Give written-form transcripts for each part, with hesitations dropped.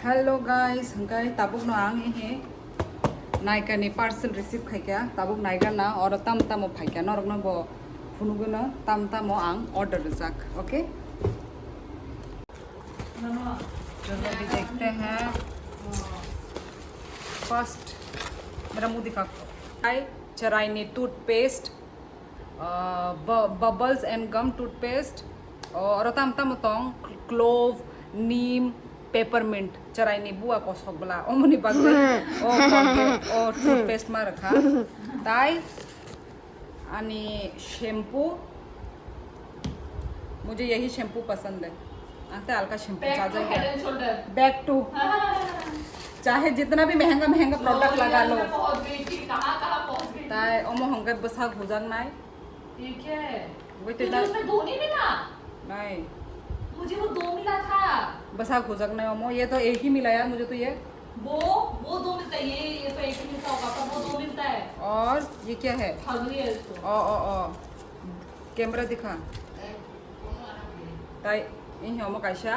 Hello guys हंगाई Tabuk न आंग हे नायका नि पार्सल रिसीव खाइका ताबुक नायगा ना और तम तम फाइका न रगन बो फुनुगन तम तम आंग ऑर्डर जाक ओके। चलो अभी देखते हैं। फर्स्ट मेरा मुंह दिखा चराइनी toothpaste bubbles and gum toothpaste और तम तम तोंग क्लोव नीम पेपरमिंट चराइनी बुआ को सकबला ओमनी बागे ओ कोलगेट ओ टूथपेस्ट मा रखा ताई अनि शैम्पू मुझे यही शैम्पू पसंद है आते हल्का शैम्पू चार्जर बैक टू चाहे जितना भी महंगा महंगा प्रोडक्ट लगा लो ताई ओमो हंगे बसा घुजांग नाय ये क्या है? वो तो उसमें दो नहीं मिला? नहीं मुझे वो दो मिला था। बसा घुजांग नाय ओमो ये तो एक ही मिला यार मुझे तो ये वो दो मिलता है ये तो एक ही मिलता होगा पर वो दो मिलता है। और ये क्या है? हगली है इसको। ओ कैमरा दिखा ताई इन होमो काइशा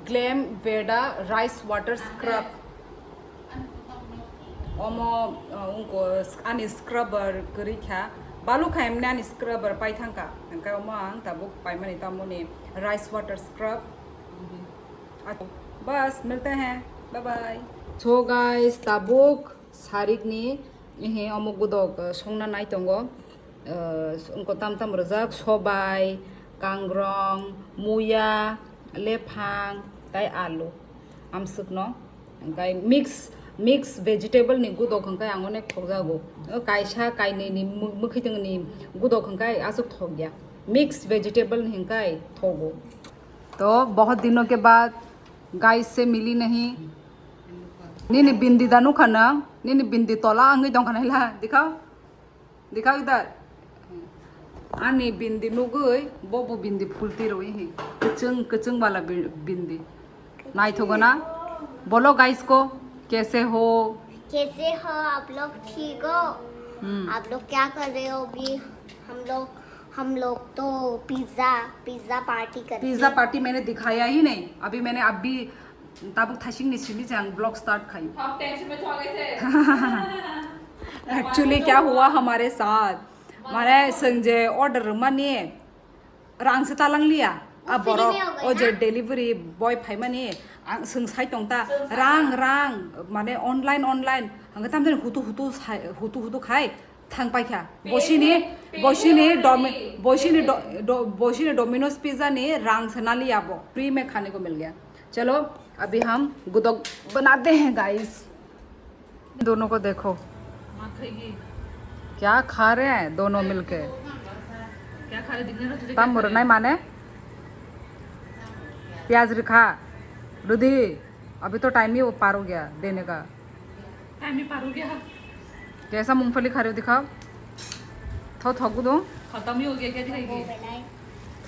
ग्लैम वेडा राइस वाटर स्क्रब ओमो उनको आनी स्क्रबर करिखा बालू खाइमने आनी स्क्रबर पाइथांका अंका ओमो आं ताबुक पाइमानी तामोनी राइस वाटर स्क्रब बस मिलते हैं बाय बाय। सो गाइस ताबुक सारिकनी इहे ओमो गुदक संना नाय तंगो उनको तम तम रजाक सबाय कांग्रं मुया लेफांग ताई आलू आमसुकनो अंकाय मिक्स वेजिटेबल नि गुदक हंकाय आंगने थोजागो कायसा कायने नि मुखैदंग नि गुदक हंकाय आसुक थोगया मिक्स वेजिटेबल हंकाय थोगो। तो बहुत दिनों के बाद गाइस से मिली नहीं नीनी बिंदी दानु खाना नीनी बिंदी तोला आंगी दं खानाइला दिखाओ इधर आनी बिंदी नुगै बबो बिंदी फुलती रही है कचंग वाला बिंदी नाई थोगना बोलो गाइस को कैसे हो आप लोग ठीक हो? आप लोग क्या कर रहे हो अभी? हम लोग तो पिज्जा पार्टी कर पिज्जा पार्टी मैंने दिखाया ही नहीं अभी ताबुक थाशिंग निचिनी जांग ब्लॉग स्टार्ट खाई हम टेंशन में तो आ गए थे। एक्चुअली क्या हुआ हमारे साथ माने संजय ऑर्डर माने रांग से तालांग लिया अब बरो ओ जे डिलीवरी बॉय फाइ माने आं सोंसाय तंगता रां माने ऑनलाइन हंगे तामदे हुतु खाय थांग पाइखा बोशिनी डोमिनोज पिज्जा ने रांग से ना लिया वो फ्री में खाने को मिल गया। चलो अभी हम गुदक बनाते हैं गाइस। दोनों को देखो क्या खा रहे हैं दोनों मिलके क्या खा रहे दिखने ना तुझे? तम मुरनाई माने प्याज रखा रुधि अभी तो टाइम ही पार हो गया देने का। टाइम ही पार हो गया। कैसा मूंगफली खा रहे हो दिखाओ थोगू दो खत्म ही हो गया क्या दिखाएगी?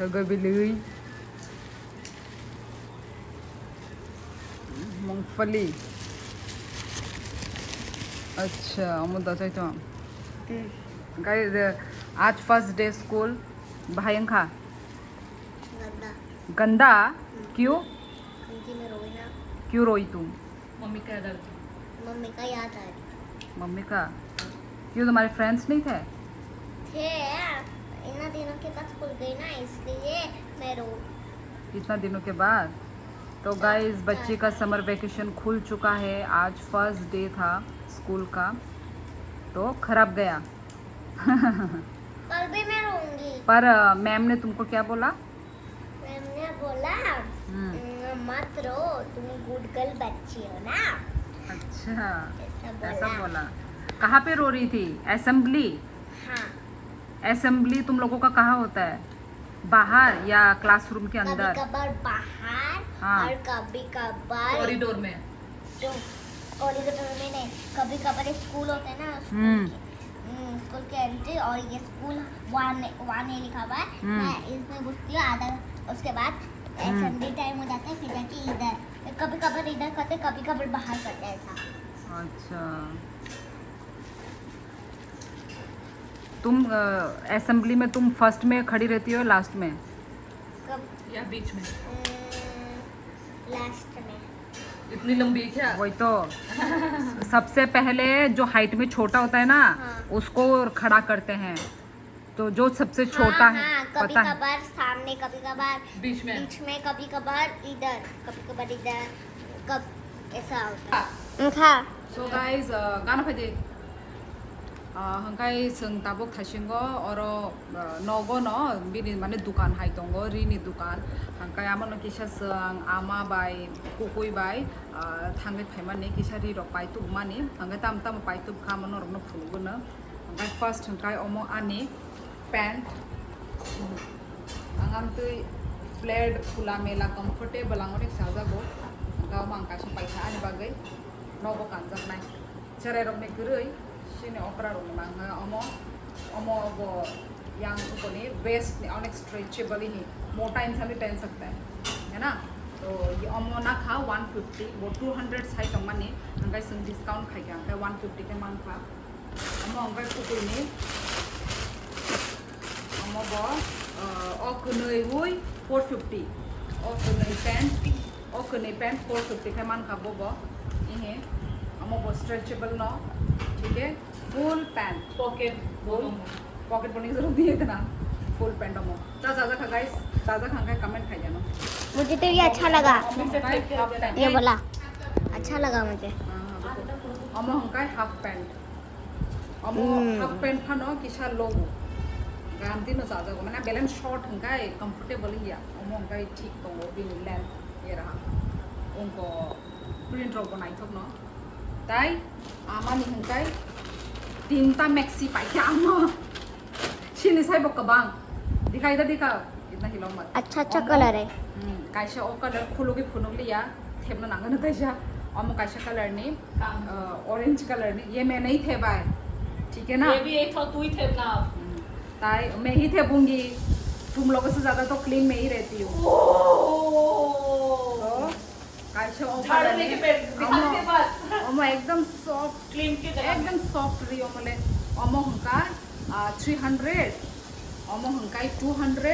थगो बिल्ली मूंगफली अच्छा अमुदा चाहिए तो गाइस आज फर्स्ट डे स्कूल भयंखा गंदा क्यों रोई तुम? मम्मी का दर्द। मम्मी का याद आ रही। मम्मी का क्यों तुम्हारे फ्रेंड्स नहीं थे? इतना दिनों के बाद स्कूल गई ना इसलिए मैं रो। इतना दिनों के बाद तो गाइस बच्ची का समर वेकेशन खुल चुका है। आज फर्स्ट डे था स्कूल का तो खराब गया पर भी मैं रोऊंगी। पर मैम ने तुमको क्या बोला? मैम ने बोला मत रो तुम गुड गर्ल बच्ची हो ना। अच्छा ऐसा बोला। कहाँ पे रो रही थी? असेंबली? हाँ। असेंबली तुम लोगों का कहाँ होता है? बाहर या क्लासरूम के अंदर? कभी-कभार बाहर हाँ। और कभी-कभार कॉरिडोर में। तो कॉरिडोर में नहीं कभी-कभार स्कूल होता है ना स्कूल के एंट्री और ये स्कूल वन ए लिखा हुआ है मैं इसमें घुसती हूँ आधा उसके बाद असेंबली टाइम हो जाता है फिर जाके इधर कभी-कभार इधर करते कभी-कभार बाहर करते ऐसा। अच्छा तुम असेंबली में तुम फर्स्ट में खड़ी रहती हो लास्ट में? कब या बीच में? लास्ट में। इतनी लंबी क्या? वही तो सबसे पहले जो हाइट में छोटा होता है ना हाँ। उसको खड़ा करते हैं, तो जो सबसे छोटा हाँ, है हाँ, कभी पता है। कभार सामने, कभी कभार बीच में। कभी कभार इधर, कभी कभार इधर, कब ऐसा होता है। हाँ So guys, गाना फाइदे हंकाई जों ताबुक थाइसिंगो और नगो न बिनि माने दुकान हाय दंगो रिनि दुकान हंकाई आमनो किसा जों आमा बाय कुकुई बाय थांगे फाइमाने किसा रि रक पाइतुक माने हंकाई ताम ताम पाइतुक खामनो रनो फुलगोनो हंकाई फर्स्ट हंकाई अमो आनी पैंट आंगाम तुई फ्लेड फुला मेला कंफर्टेबल आंगो एक साजागो हंकाई अमो आंकासो पाइसा आनि बागै नगो कानजाकनाय Cherai रकने गरै sini opera room mang omo वो yang को नहीं वेस्ट अनेक स्ट्रेचेबल ही मोटा इंसान भी पहन सकता है ना। तो ये ओमो ना खा 150 वो 200 साइड अम्माने अंगाई संग डिस्काउंट खाई क्या अंगाई 150 के मान खा ओमो अंगाई कुकुई ने ओमो बो ओकुनई हुई 450 ओकुनई पैंट 450 के मान खा बो ये ओमो बो स्ट्रेचेबल ना ठीक है। फुल पैंट पॉकेट पॉकेट बनने की जरूरत नहीं है ना। फुल पैंट अमो ताजा खा गाइस, ताजा खा कमेंट खाई जाना। मुझे तो ये अच्छा लगा, हाफ ये बोला अच्छा लगा मुझे। अमो हंकाई हाफ पैंट अमो हाफ पैंट खानो किसा लोगो गांधी न जाजा को मैंने बैलेंस शॉर्ट हंकाई कंफर्टेबल ही अमो हंकाई ठीक तो वो भी लेंथ ये रहा उनको प्रिंट रो बनाई थोक न ताई आमा नि हंकाई तीनटा मैक्सी पाइके आमा शिनी साइब कबांग दिखा इधर दिखा इतना हिलाओ मत। अच्छा अच्छा कलर है। काइसा ओ कलर खुलोगे फुनोग लिया थेबना नांगन तैसा अमो काइसा कलर ने ऑरेंज कलर ने ये मैं नहीं थे बाय ठीक है ना। ये भी एक था तू ही थे ना ताई मैं ही थेबूंगी, तुम लोगों से ज्यादा तो क्लीन में ही रहती हूँ। तो काइसा ओ झाड़ू लेके बैठ दिखाने के बाद अमो एकदम सॉफ्ट क्लीन के जगह एकदम सॉफ्ट रही अमोले अमो हंका 300 अमो हंकाई 200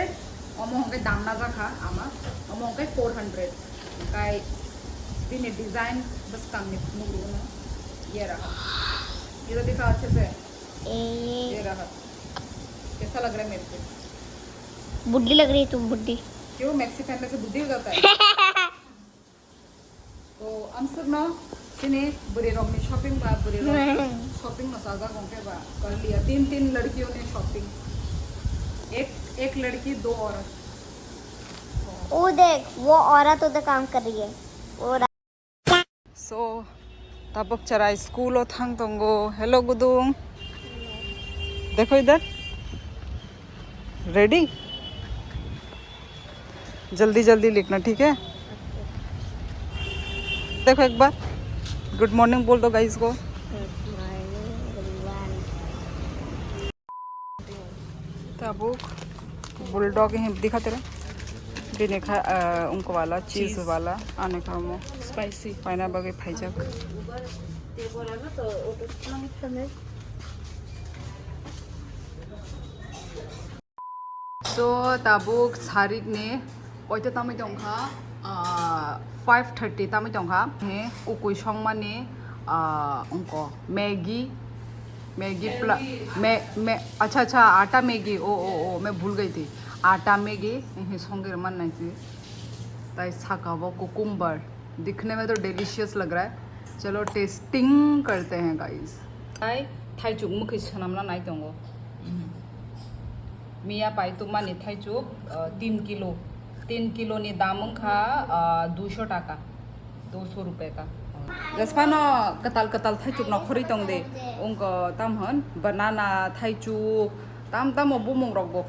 अमो हंकाई दाम ना जाखा आमा अमो हंकाई 400 हंकाई दिने डिजाइन बस काम में मुगलू ना ये रहा ये तो दिखा अच्छे से ये रहा कैसा लग रहा है मेरे को? बुड्ढी लग रही है तुम, बुड्ढी। क्यों मैक्सी पहनने से बुद्धि हो जाता है? तो हम सब ना किने बुरे रोग में शॉपिंग बा बुरे रोग शॉपिंग में साजा घूमते बा कर लिया। तीन लड़कियों ने शॉपिंग, एक लड़की 2 औरत। वो देख वो औरत उधर काम कर रही है वो सो ताबक चरा स्कूल ओ थांग तंगो हेलो गुदुंग देखो इधर रेडी जल्दी जल्दी लिखना ठीक है। देखो एक बार गुड मॉर्निंग बोल दो गाइस को। ताबुक बुलडॉग ही दिखा तेरा बिने खा उनको वाला चीज वाला आने का मो स्पाइसी पाइना बगे फाइजक सो ताबुक सारिक ने ओइतो तामै दंखा 5:30 तामै दंखा हे कुकुई संमाने उनको मैगी अच्छा आटा मैगी ओ मैं भूल गई थी आटा मैगी यही संगे मन नहीं थी ताई साकाबो कुकुम्बर दिखने में तो डिलीशियस लग रहा है। चलो टेस्टिंग करते हैं गाइस। ताई थाइचुक मुखी सनामना नाइ दंगो मिया पाई तुमानी थाइचुक 3 किलो नि दाम खा 200 टाका 200 रुपए का। जसपानो कताल थाइचुक नखरी तंग दे उनको तामहन बनाना थाइचुक ताम बुमुंग रगबो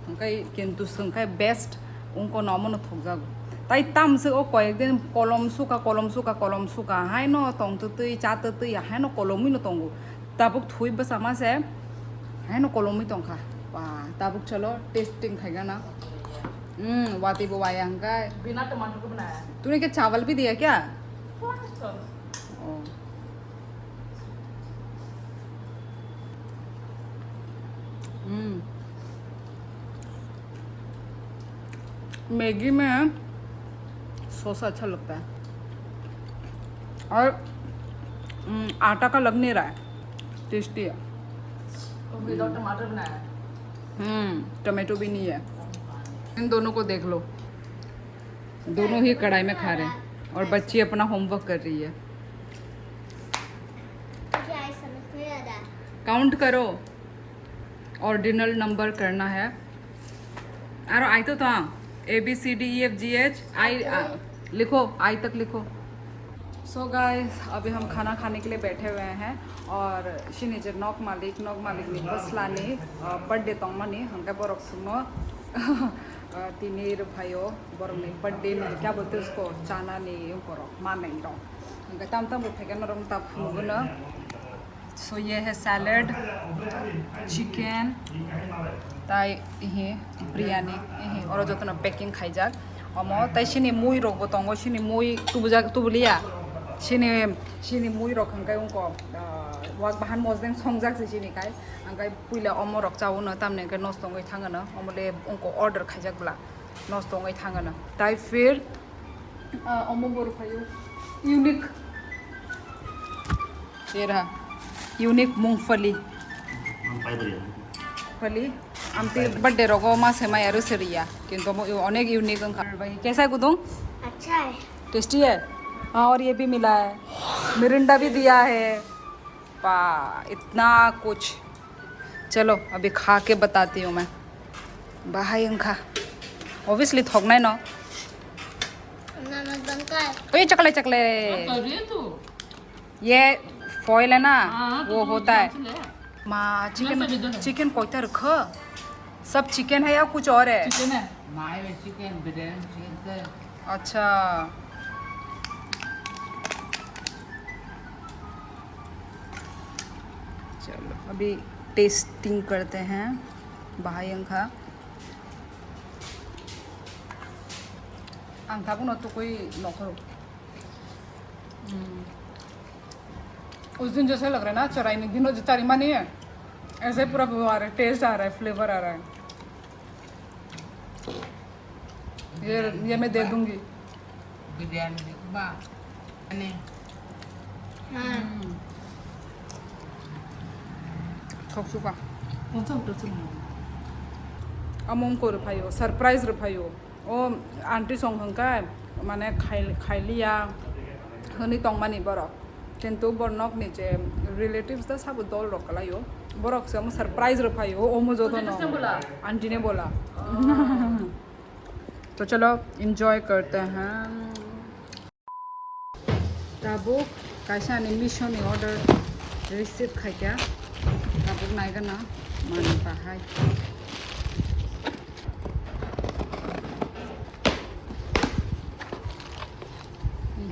ओंकाय किन्तु संकाय बेस्ट उनको नमन थोकजागो ताई ताम से ओ कयेक दिन कलम सुका हाय न तंग ततई चा ततई हाय न कलमी न तंगो ताबुक थुई बस आमा से हाय न कलमी तंखा वा ताबुक चलो टेस्टिंग खाएगा ना। वाती वो वायांग का बिना टमाटर को बनाया है। तूने क्या चावल भी दिया क्या? मैगी में सॉस अच्छा लगता है और आटा का लग नहीं रहा है, टेस्टी है। विदाउट टमाटर बनाया है। टमाटो भी नहीं है। इन दोनों को देख लो, दोनों ही कढ़ाई में खा रहे हैं और बच्ची अपना होमवर्क कर रही है। मुझे आज समझ नहीं आ रहा। काउंट करो, ऑर्डिनल नंबर करना है। अरे आई तो था ABCDEFGH आई लिखो, आई तक लिखो। सो गाइस अभी हम खाना खाने के लिए बैठे हुए हैं और शिनीजर नॉक मालिक ने बस लाने बर्थडे तंग मनी हमका बरक सुनो तीनीर भाइयों बरक नहीं बर्थडे नहीं क्या बोलते उसको चाना नहीं करो मान नहीं रहो हमका तम तम उठे नरम तब फूगना। सो ये है सैलड, चिकन ताई ये बिरयानी ये और जो तो पैकिंग खाई जाक और ताई सिनी मुई रोक बताऊंगा सिनी मुई तुबलिया सिनी मुई रोक हंकाय उनको वाक बाहान मजदें संजाक से सिनी काय हंकाय पुइला अमो रोक चावो न तामने के नस्त होंगे थांगो न अमले उनको ऑर्डर खाई जाक बला नस्त होंगे थांगो न ताई फिर अमो बोर खायो यूनिक ये रहा यूनिक मूंगफली फली आमती बर्थडे रोगो मासे माया रुसरिया किंतु अनेक यूनिक भाई कैसा है गुदुंग? अच्छा है। टेस्टी है। हाँ और ये भी मिला है, मिरिंडा भी दिया है। पा इतना कुछ। चलो अभी खा के बताती हूँ मैं। बाहाई खा ऑब्वियसली थोकना है ना। नमक बनता है। ओए चकले चकले कर रही है तू? ये फॉइल है ना हाँ, तो वो तू होता है। ध्यान से ले। माँ मैं भी दो। चिकन कोयता रखो सब चिकन है या कुछ और है? चिकन है। माय में चिकन बिरयानी चिकन अच्छा चलो अभी टेस्टिंग करते हैं। बाहाई अंखा अंखा को न तो कोई नौकरो उस दिन जैसे लग रहा है ना चराई में दिनों चारी मानी है ऐसे पूरा वो आ रहा है, टेस्ट आ रहा है, फ्लेवर आ रहा है। ये मैं दे दूंगी। बिरयानी बा अने हाँ। ठोक चुका 엄청 그렇잖아. अमोंग को रफायो सरप्राइज रफायो ओ आंटी संग हंका माने खाई लिया हनी तंग मानी बरक किंतु बरनक निचे रिलेटिव्स दा सब दल रखलायो बरक से हम सरप्राइज रफायो ओ मुझे तो किसने बोला? आंटी ने बोला। तो चलो एंजॉय करते हैं। ताबुक कैसा मिशन ऑर्डर रिसीव खाई क्या ताबुक नाइगा ना मानी पाहाई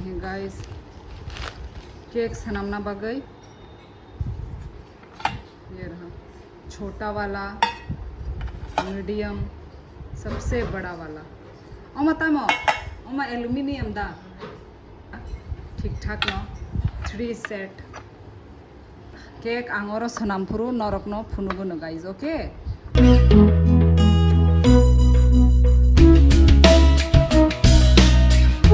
ये गाइस केक सनामना बगई ये रहा छोटा वाला मीडियम सबसे बड़ा वाला ओमा तामो ओमा एल्यूमिनियम दा ठीक ठाक न 3 सेट केक आंगरो सनामपुरु नरकनो फुनुगुनो गाइस ओके।